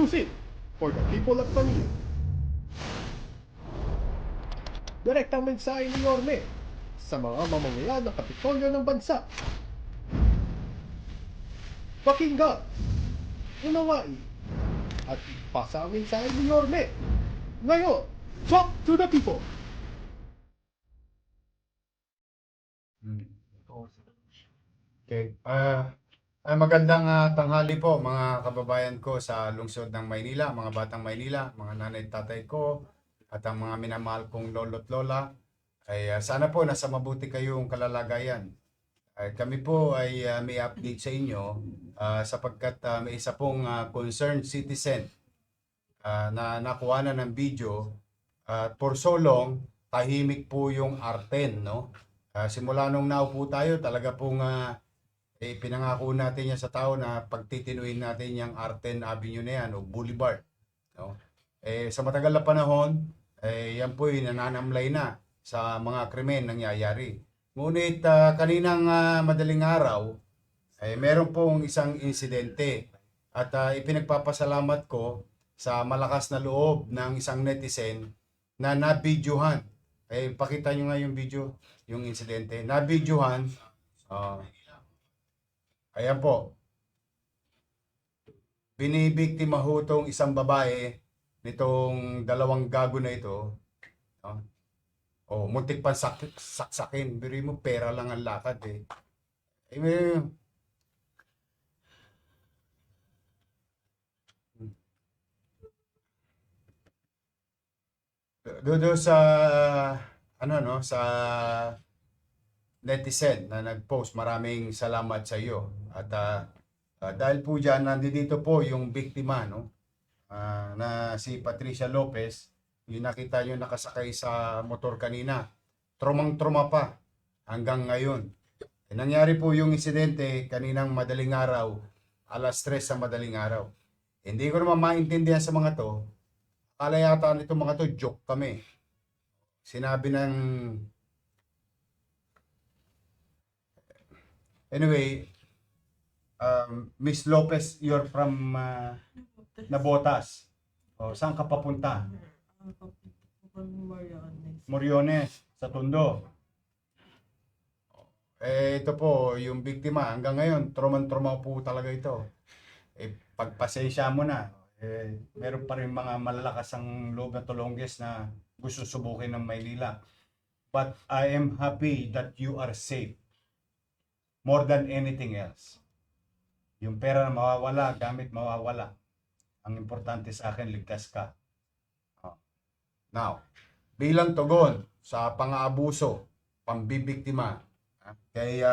exclusive for the people of Manila. Direktang mensahe ni Yorme sa mga mamamayan ng Kapitolyo ng bansa. Pakinggan, unawain, at ipasa ang mensahe ni Yorme. Ngayon, talk to the people. Okay. Magandang tanghali po mga kababayan ko sa lungsod ng Maynila, mga batang Maynila, mga nanay at tatay ko, at ang mga minamahal kong lolo't lola. Sana po nasa mabuti kayong kalalagayan. Kami po ay may update sa inyo sapagkat may isa pong concerned citizen na nakuha na ng video at for so long, tahimik po yung Arten, no? Simula nung naupo tayo, talaga pong pinangako natin yan sa tao na pagtitinuin natin yung Arten Avenue na yan o Boulevard, no? Sa matagal na panahon, yan po yung nananamlay na sa mga krimen nangyayari. Ngunit kaninang madaling araw, meron pong isang insidente at ipinagpapasalamat ko sa malakas na loob ng isang netizen na nabidyohan. Pakita nyo nga yung video, yung insidente. Nabidyohan. Ayan po. Binibiktima ho tong isang babae nitong dalawang gago na ito. Muntik pa saksakin. Biri mo, pera lang ang lakad eh. Doon sa sa netizen na nag-post, maraming salamat sa iyo. At dahil po diyan nandito po yung biktima, no? Na si Patricia Lopez, yung nakita niyo nakasakay sa motor kanina. Trumang-truma pa hanggang ngayon. Nangyari po yung insidente kaninang madaling araw, alas 3 sa madaling araw. Hindi ko naman maintindihan sa mga to. Akala yata nito mga to, joke kami. Sinabi ng... Anyway, Miss Lopez, you're from Nabotas. Saan ka papunta? Moriones, sa Tondo. Ito po, yung biktima, hanggang ngayon, trumang-truma po talaga ito. Pagpasensya mo na. Meron pa rin mga malalakas ang loob na tulongges na gusto subukin ng Maynila. But I am happy that you are safe. More than anything else. Yung pera na mawawala, gamit mawawala. Ang importante sa akin, ligtas ka. Now, bilang tugon sa pang-aabuso, pambibiktima, kay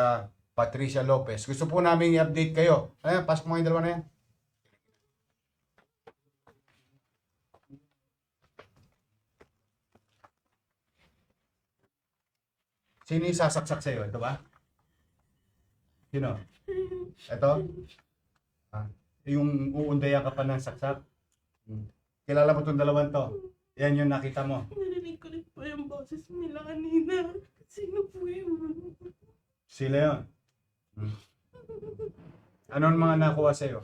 Patricia Lopez, gusto po namin i-update kayo. Ayan, pasok mo yung dalawa na yan. Sino yung sasaksak sa'yo? Ito ba? Sino? Ito? Yung uundayan ka pa ng saksak? Kilala mo itong dalawang to? Yan yung nakita mo. Narinig ko rin po yung boses nila kanina. Sino po yun? Sila yun. Anong mga nakuha sa'yo?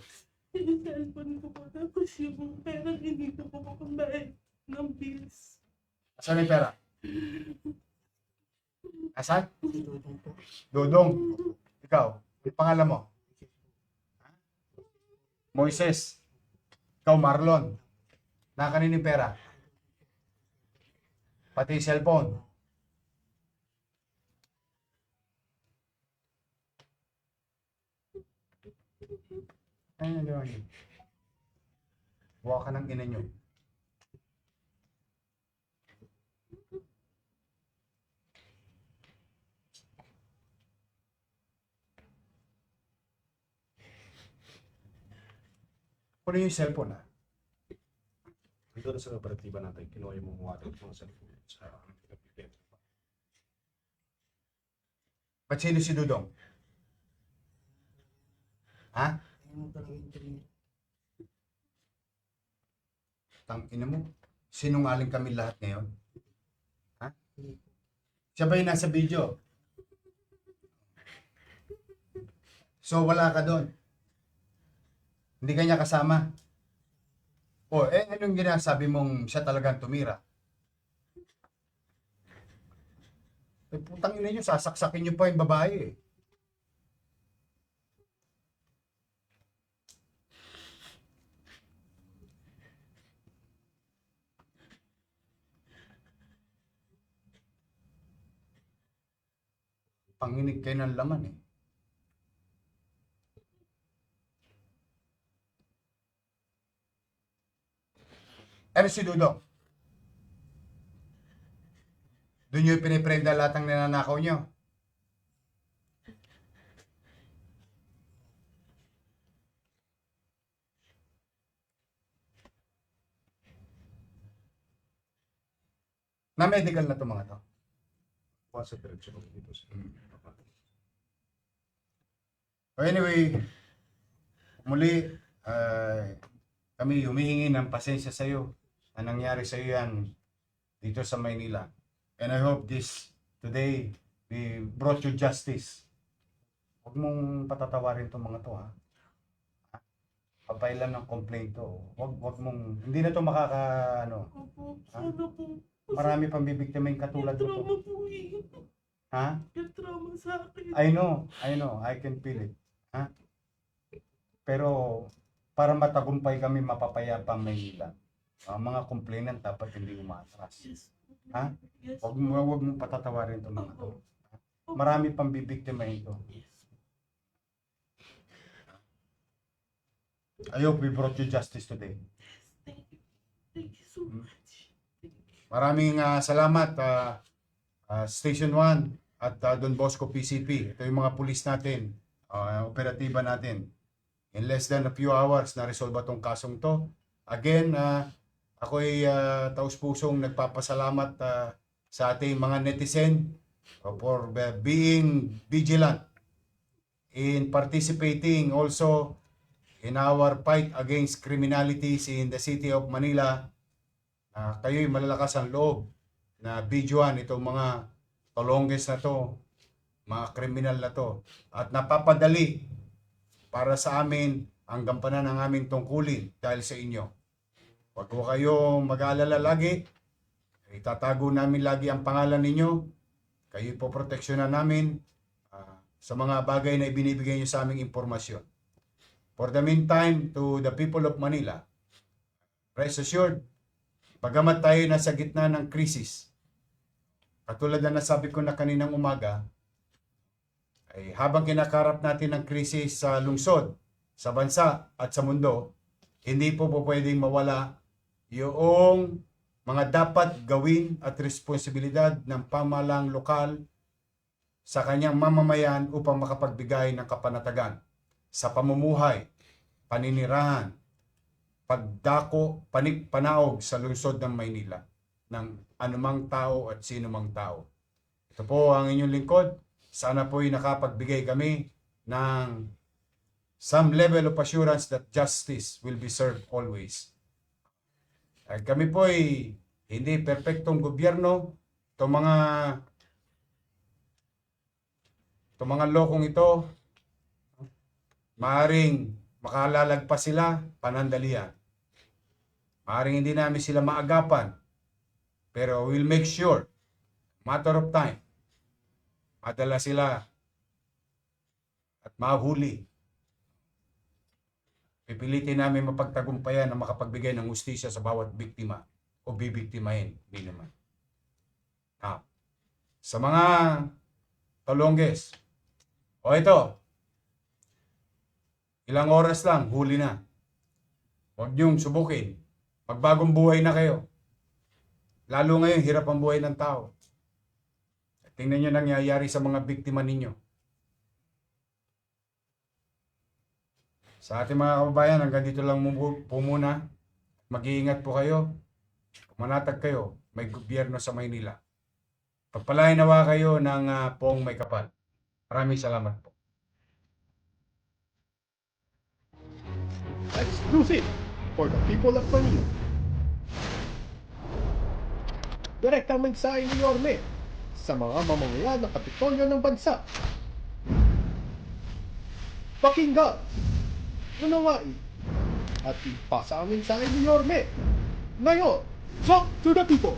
Yung cellphone ko po. Tapos yung pera hindi ko po pambayad ng bills. Asan yung pera? Asan? Dodong. Ikaw, yung pangalan mo? Moises. Ikaw, Marlon. Nakanin yung pera? Pati cellphone. Ayun, ayun. Huwag ka ng ina nyo. Kunin yung cellphone, ha? Dito na sa operatiba natin, kinuha yung mga water ko sa cellphone sa pinag-pipit. Ba't sino si Dudong? Ha? Tangina mo. Sinungaling kami lahat ngayon. Ha? Siya ba yung nasa video? So wala ka doon. Hindi ka niya kasama. O, anong ginasabi mong siya talagang tumira? Putang ina nyo, sasaksakin nyo pa yung babae eh. Panginig kayo ng laman eh. Ano si Dudong? Doon nyo piniprenda lahat ng ninanakaw nyo. Na medical na to mga to. Sa direksyon ko dito sa Anyway, muli, kami humihingi ng pasensya sa iyo na nangyari sa iyo yan dito sa Maynila. And I hope today, we brought you justice. Huwag mong patatawarin itong mga to, ha? Papailan ng complaint to. Huwag mong, hindi na to Opo, sana po. marami pang bibiktimahin katulad mo to. Trauma po eh. Ha? Yung trauma sa akin. I know, I can feel it. Ha? Pero, para matagumpay kami mapapayapang Maynila, ang mga complainant dapat hindi umatras. Yes. Ha? Yes. Huwag mo patatawarin itong mga to. Marami pang bibiktimahin ito. Yes. I hope we brought you justice today. Thank you. Thank you so much. Maraming salamat, Station 1 at Don Bosco PCP. Ito yung mga pulis natin, operatiba natin. In less than a few hours, na-resolve itong kasong to. Again, ako'y taus-pusong nagpapasalamat sa ating mga netizen for being vigilant in participating also in our fight against criminalities in the city of Manila. Kayo'y malalakas ang loob na videoan itong mga tolongges na to, mga kriminal na to, at napapadali para sa amin ang gampanan ng aming tungkulin dahil sa inyo. Huwag ko kayo mag-aalala lagi, itatago namin lagi ang pangalan ninyo, kayo po proteksyonan namin sa mga bagay na ibinibigay nyo sa aming impormasyon. For the meantime, to the people of Manila, rest assured, bagamat tayo nasa gitna ng krisis, katulad na nasabi ko na kaninang umaga, ay habang kinakarap natin ang krisis sa lungsod, sa bansa at sa mundo, hindi po pwedeng mawala yung mga dapat gawin at responsibilidad ng pamahalang lokal sa kanyang mamamayan upang makapagbigay ng kapanatagan sa pamumuhay, paninirahan, pagdako, panaog sa lungsod ng Maynila ng anumang tao at sino mang tao. Ito po ang inyong lingkod. Sana po'y nakapagbigay kami ng some level of assurance that justice will be served always. At kami po'y hindi perpektong gobyerno. Itong mga lokong ito, maaring makalalagpas sila, panandalian. Maaring hindi namin sila maagapan, pero we'll make sure, matter of time, madala sila at mahuli. Pipilitin namin mapagtagumpayan na makapagbigay ng hustisya sa bawat biktima o bibiktimahin. Hindi naman. Sa mga talongges, o ito, ilang oras lang, huli na. Huwag niyong subukin. Magbagong buhay na kayo. Lalo ngayon, hirap ang buhay ng tao. Tingnan niyo nangyayari sa mga biktima ninyo. Sa ating mga kababayan, hanggang dito lang po muna. Mag-iingat po kayo. Manatag kayo, may gobyerno sa Maynila. Pagpalain nawa kayo ng poong may kapal. Maraming salamat po. Exclusive for the people of Manila. Direktang mensahe ni Yorme sa mga mamamayan ng Kapitolyo ng bansa. Pakinggan, unawain, at ipasa ang mensahe ni Yorme. Ngayon, talk to the people!